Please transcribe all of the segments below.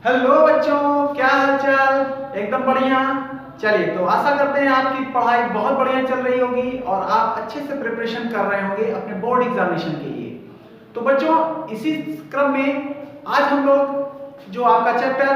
Hello बच्चों, क्या हाल चाल। एकदम बढ़िया। चलिए, तो आशा करते हैं आपकी पढ़ाई बहुत बढ़िया चल रही होगी और आप अच्छे से प्रिपरेशन कर रहे होंगे अपने बोर्ड एग्जामिनेशन के लिए। तो बच्चों, इसी क्रम में आज हम लोग जो आपका चैप्टर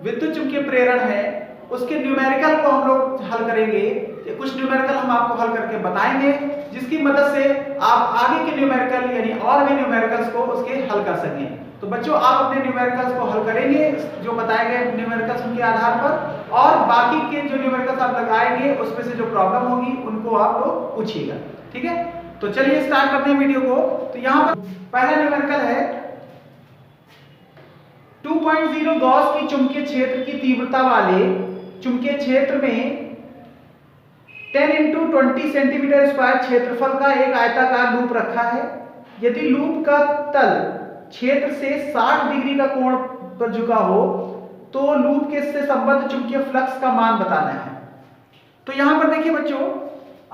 विद्युत चुम्बकीय प्रेरण है उसके न्यूमेरिकल को हम लोग हल करेंगे। कुछ न्यूमेरिकल हम आपको हल करके बताएंगे जिसकी मदद से आप आगे के न्यूमेरिकल यानी और भी न्यूमेरिकल्स को उसके हल कर सकें। तो बच्चों, आप अपने न्यूमेरिकल्स को हल करेंगे जो बताए गए न्यूमेरिकल्स उनके आधार पर, और बाकी के जो न्यूमेरिकल्स आप लगाएंगे उसमें से जो प्रॉब्लम होगी उनको आप लोग पूछिएगा। ठीक है, तो चलिए स्टार्ट करते हैं वीडियो को। तो यहाँ पर पहला न्यूमेरिकल है 2.0 गॉस की चुंबकीय क्षेत्र की तीव्रता वाले चुंबकीय क्षेत्र में 10 × 20 सेंटीमीटर स्क्वायर क्षेत्रफल का एक आयताकार लूप रखा है। यदि लूप का तल क्षेत्र से 60 डिग्री का कोण पर झुका हो तो लूप के से संबद्ध चुंबकीय फ्लक्स का मान बताना है। तो यहां पर देखिए बच्चों,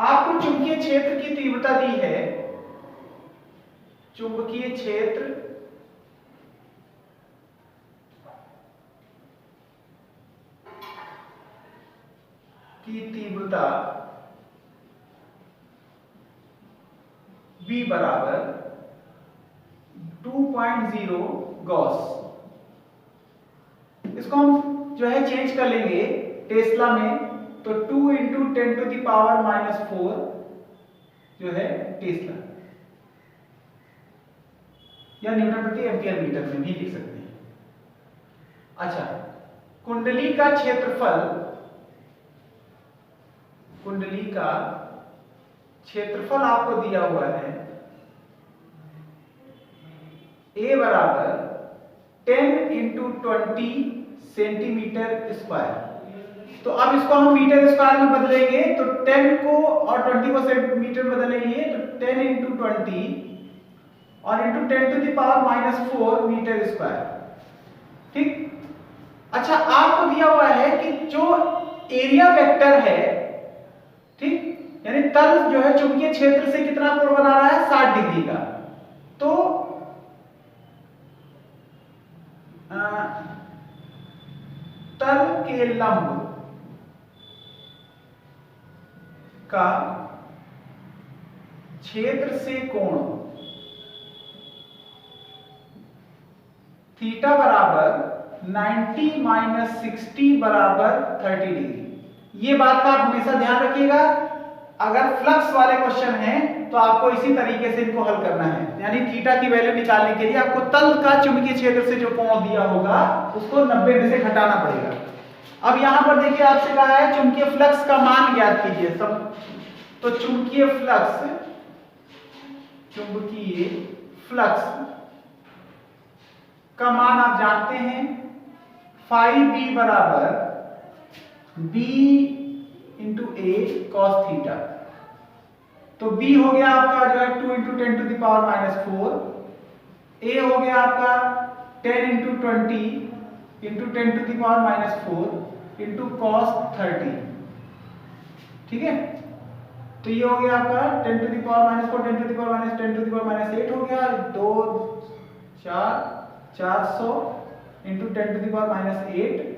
आपको चुंबकीय क्षेत्र की तीव्रता दी है। चुंबकीय क्षेत्र की तीव्रता V बराबर 2.0 गॉस। इसको हम जो है चेंज कर लेंगे टेस्ला में, तो 2 × 10⁻⁻⁴ जो है टेस्ला, या न्यूटन प्रति एम्पियर मीटर में भी लिख सकते हैं। अच्छा, कुंडली का क्षेत्रफल, कुंडली का क्षेत्रफल आपको दिया हुआ है A बराबर 10 × 20 सेंटीमीटर स्क्वायर। तो अब इसको हम मीटर स्क्वायर में बदलेंगे, तो 10 को और 20 को सेंटीमीटर में बदलेंगे, तो 10 × 20 और × 10⁻⁴ मीटर स्क्वायर। ठीक। अच्छा, आपको दिया हुआ है कि जो एरिया वेक्टर है, ठीक, यानी तल जो है चुंबकीय क्षेत्र से कितना कोण बना रहा है, 60 डिग्री का। तो तल के लंब का क्षेत्र से कोण थीटा बराबर 90 - 60 बराबर 30 डिग्री। ये बात का आप हमेशा ध्यान रखिएगा। अगर फ्लक्स वाले क्वेश्चन हैं तो आपको इसी तरीके से इनको हल करना है, यानी थीटा की वैल्यू निकालने के लिए आपको तल का चुंबकीय क्षेत्र से जो कोण दिया होगा उसको 90 में से घटाना पड़ेगा। अब यहां पर देखिए आपसे कहा है चुंबकीय फ्लक्स का मान ज्ञात कीजिए। सब तो चुंबकीय फ्लक्स, चुंबकीय फ्लक्स का मान आप जानते हैं, φB बराबर B × A cos थीटा। तो B हो गया आपका जो है 2 × 10⁻⁴, A हो गया आपका 10 × 20 × 10⁻⁴ cos 30। ठीक है, तो ये हो गया आपका 10⁻⁴ 10⁻⁻10⁻⁸ हो गया, 2 4 400 × 10⁻⁸,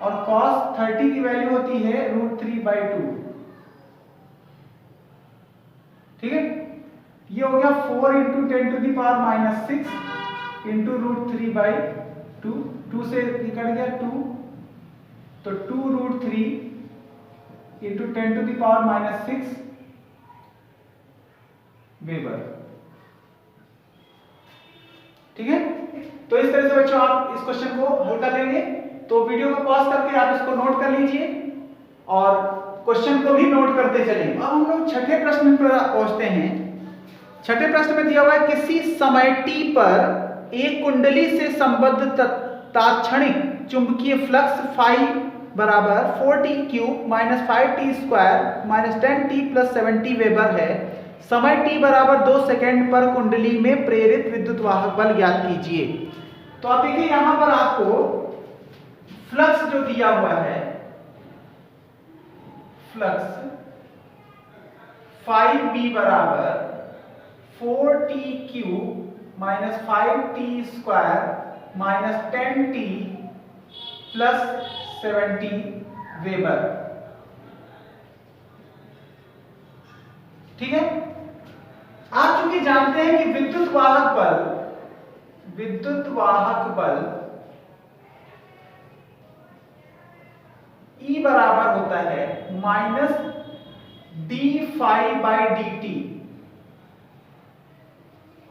और cos 30 की वैल्यू होती है √3/2। ठीक है, ये हो गया 4 × 10⁻⁶ √3/2। 2 से निकल गया 2, तो 2√3 × 10⁻⁶ वेबर। ठीक है, तो इस तरह से बच्चों आप इस क्वेश्चन को हल कर लेंगे। तो वीडियो को पॉज करके आप इसको नोट कर लीजिए और क्वेश्चन को भी नोट करते चलेंगे। अब हम लोग छठे प्रश्न पर पहुंचते हैं। छठे प्रश्न में दिया हुआ है किसी समय t पर एक कुंडली से संबद्ध तात्क्षणिक चुंबकीय फ्लक्स फाई बराबर 4t³ - 5t² - 10t + 70 वेबर है। समय t बराबर 2 सेकंड पर कुंडली में प्रेरित विद्युत वाहक बल ज्ञात कीजिए। तो आप देखिए यहां पर आपको फ्लक्स जो दिया हुआ है, फ्लक्स φB बराबर 4t³ - 5t² - 10t plus 70 weber. ठीक है। आप चूंकि जानते हैं कि विद्युत वाहक बल E बराबर होता है minus D phi by D T,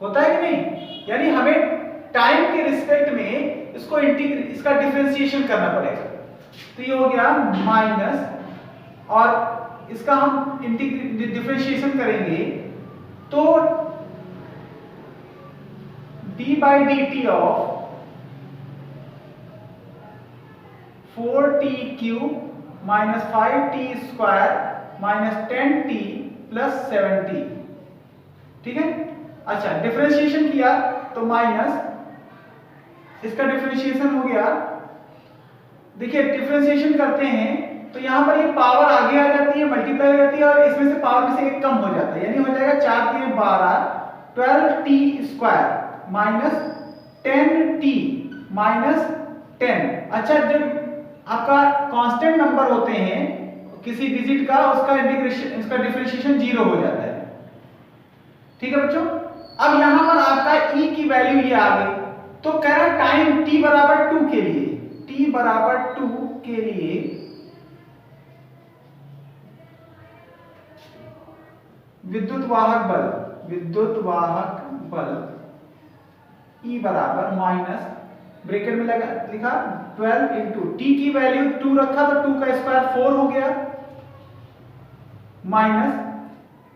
होता है कि नहीं? यानी हमें टाइम के रिस्पेक्ट में इसका डिफरेंशिएशन करना पड़ेगा। तो ये हो गया माइनस, और इसका हम डिफरेंशिएशन करेंगे तो d by D T of 4t cube minus 5t square minus 10t plus 7t। ठीक है। अच्छा, डिफरेंशिएशन किया तो माइनस इसका डिफरेंशिएशन हो गया। देखिए डिफरेंशिएशन करते हैं तो यहां पर ये पावर आगे आ जाती है, मल्टीप्लाई हो जाती है, और इसमें से पावर में से एक कम हो जाता है, यानी हो जाएगा 4 3 12 12t square minus 10t minus 10। अच्छा, जब आपका कांस्टेंट नंबर होते हैं किसी डिजिट का, उसका इंटीग्रेशन, इसका डिफरेंशिएशन 0 हो जाता है। ठीक है बच्चों। अब यहां पर आपका e की वैल्यू ये आ गई, तो कह रहा है टाइम t बराबर 2 के लिए, t बराबर 2 के लिए विद्युत वाहक बल E बराबर माइनस, ब्रैकेट में लिखा 12 इंटू टी की वैल्यू 2 रखा तो 2 का स्क्वायर 4 हो गया, माइनस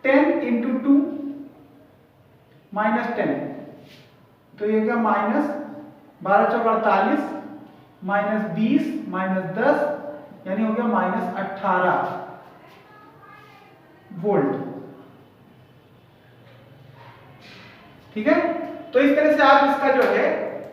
10 इंटू 2 माइनस 10, तो ये क्या माइनस 12 चौक 48 माइनस 20 माइनस 10, यानी हो गया माइनस 18 वोल्ट। ठीक है। तो इस तरह से आप इसका जो है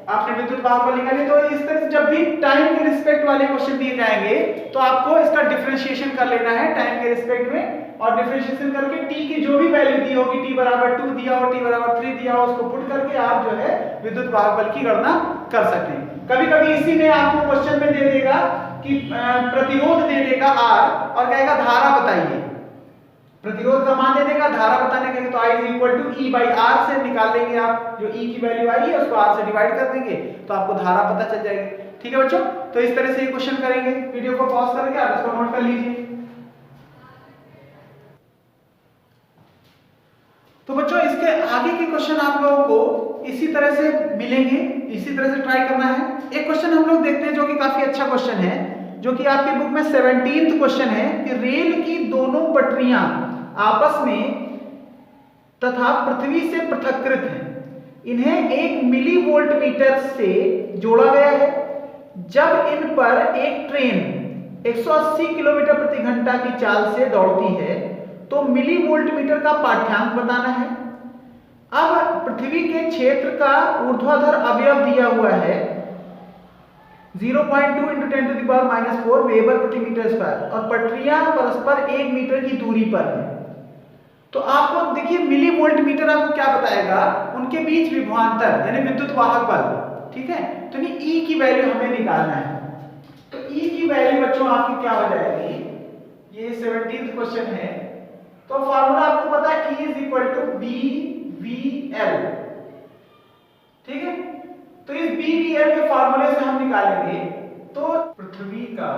आपने विद्युत वाहक बल निकाले। तो इस तरह से जब भी टाइम के रिस्पेक्ट वाले क्वेश्चन दिए जाएंगे तो आपको इसका डिफरेंशिएशन कर लेना है टाइम के रिस्पेक्ट में, और डिफरेंशिएशन करके t की जो भी वैल्यू दी होगी, t बराबर 2 दिया हो, t बराबर 3 दिया हो, उसको पुट करके आप जो है विद्युत वाहक बल की गणना कर सकते हैं। कभी कभी इसी में आपको क्वेश्चन में दे देगा कि प्रतिरोध दे देगा R और कहेगा धारा बताइए, प्रतिरोध का मान दे देगा, धारा बताने के लिए तो I is equal to E by R से निकाल लेंगे आप, जो E की वैल्यू आई है उसको R से डिवाइड कर देंगे तो आपको धारा पता चल जाएगी। ठीक है बच्चों। तो इस तरह से ये क्वेश्चन करेंगे, वीडियो को पॉज करके आप इसको नोट कर लीजिए। तो बच्चों इसके आगे के क्वेश्चन आप लोगों को इसी तरह से मिलेंगे, इसी तरह से ट्राई करना है। एक क्वेश्चन हम लोग देखते हैं जो कि काफी अच्छा क्वेश्चन है, जो कि आपके बुक में 17th क्वेश्चन है कि रेल की दोनों पटरियां आपस में तथा पृथ्वी से पृथक्कृत हैं, इन्हें 1 मिली वोल्ट मीटर से जोड़ा गया है। जब इन पर एक ट्रेन 180 किलोमीटर प्रति घंटा की चाल से दौड़ती है तो मिली वोल्ट मीटर का पाठ्यांक बताना है। अब पृथ्वी के क्षेत्र का ऊर्ध्वाधर अवयव दिया हुआ है 0.2 × 10⁻⁴ वेबर प्रति मीटर स्क्वायर, और पटरियां परस्पर 1 मीटर की दूरी पर है। तो आपको देखिए मिली वोल्ट मीटर आपको क्या बताएगा, उनके बीच विभवांतर यानी विद्युत वाहक बल। ठीक है। तो E की वैल्यू हमें निकालना है। तो E की वैल्यू बच्चों आपकी क्या हो जाएगी, ये 17th क्वेश्चन है, तो फार्मूला आपको पता है E is equal to BVL। ठीक है। तो इस BVL के फार्मूले से हम निकालेंगे तो पृथ्वी का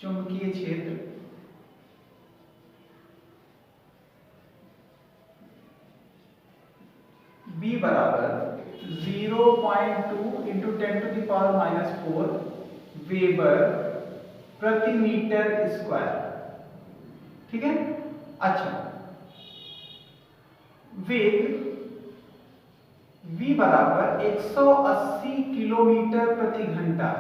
चुंबकीय क्षेत्र B बराबर 0.2 × 10⁻⁴ वेबर प्रति मीटर स्क्वायर। ठीक है। अच्छा, वेग v बराबर 180 किलोमीटर प्रति घंटा।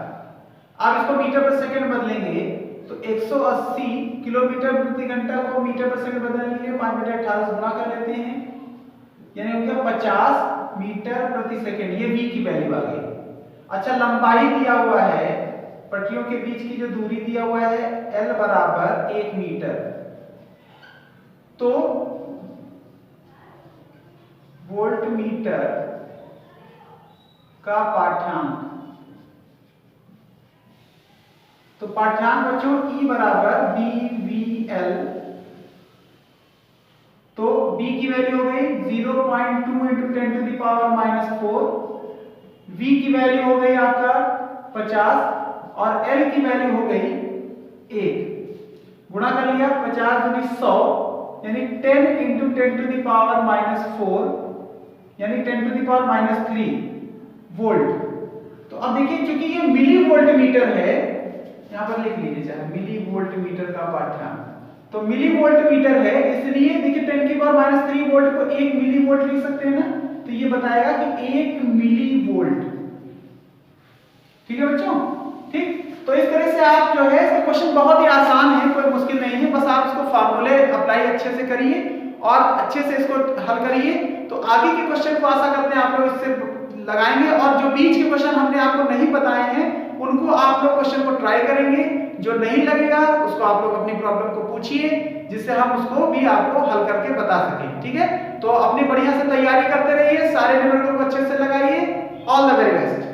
आप इसको मीटर पर सेकंड बदलेंगे तो 180 किलोमीटर प्रति घंटा को मीटर पर सेकंड बदलने के लिए 5 × 18 से गुणा कर लेते हैं, यानी हो गया 50 मीटर प्रति सेकंड। ये v की वैल्यू आ गई। अच्छा, लंबाई दिया हुआ है, पटरियों के बीच की जो दूरी दिया हुआ है L बराबर 1 मीटर, तो वोल्ट मीटर का पाठ्यांक तो पाठ्यांक बच्चों E बराबर BVL, तो B की वैल्यू हो गई 0.2 into 10 to the power -4, V की वैल्यू हो गई आपका 50 और L की वैल्यू हो गई 1। गुणा कर लिया, 50 दूनी 100 यानी 10 इंटू 10 टू द पावर -4 यानी 10 टू द पावर -3 वोल्ट। तो अब देखिए चूंकि ये मिली वोल्ट मीटर है, यहां पर लिख लीजिए चाहे मिली वोल्ट मीटर का पाठ्यांक, तो मिली वोल्ट मीटर है इसलिए देखिए 10 की पावर -3 वोल्ट को 1 मिली वोल्ट लिख सकते हैं ना, तो ये बताएगा कि 1 मिली वोल्ट। ठीक है बच्चों, ठीक। तो इस तरह से आप जो है इसका क्वेश्चन बहुत ही आसान है, कोई मुश्किल नहीं है, बस आप इसको फार्मूले अप्लाई अच्छे से करिए और अच्छे से इसको हल करिए। तो आगे के क्वेश्चन को आशा करते हैं आप लोग इससे लगाएंगे, और जो बीच के क्वेश्चन हमने आपको नहीं बताए हैं उनको आप लोग क्वेश्चन को ट्राई करेंगे, जो नहीं लगेगा उसको आप लोग अपनी प्रॉब्लम को पूछिए जिससे हम उसको भी आपको हल करके बता सकें। ठीक है, तो अपनी बढ़िया से तैयारी करते रहिए, सारे न्यूमेरिकल को अच्छे से लगाइए। All the very best.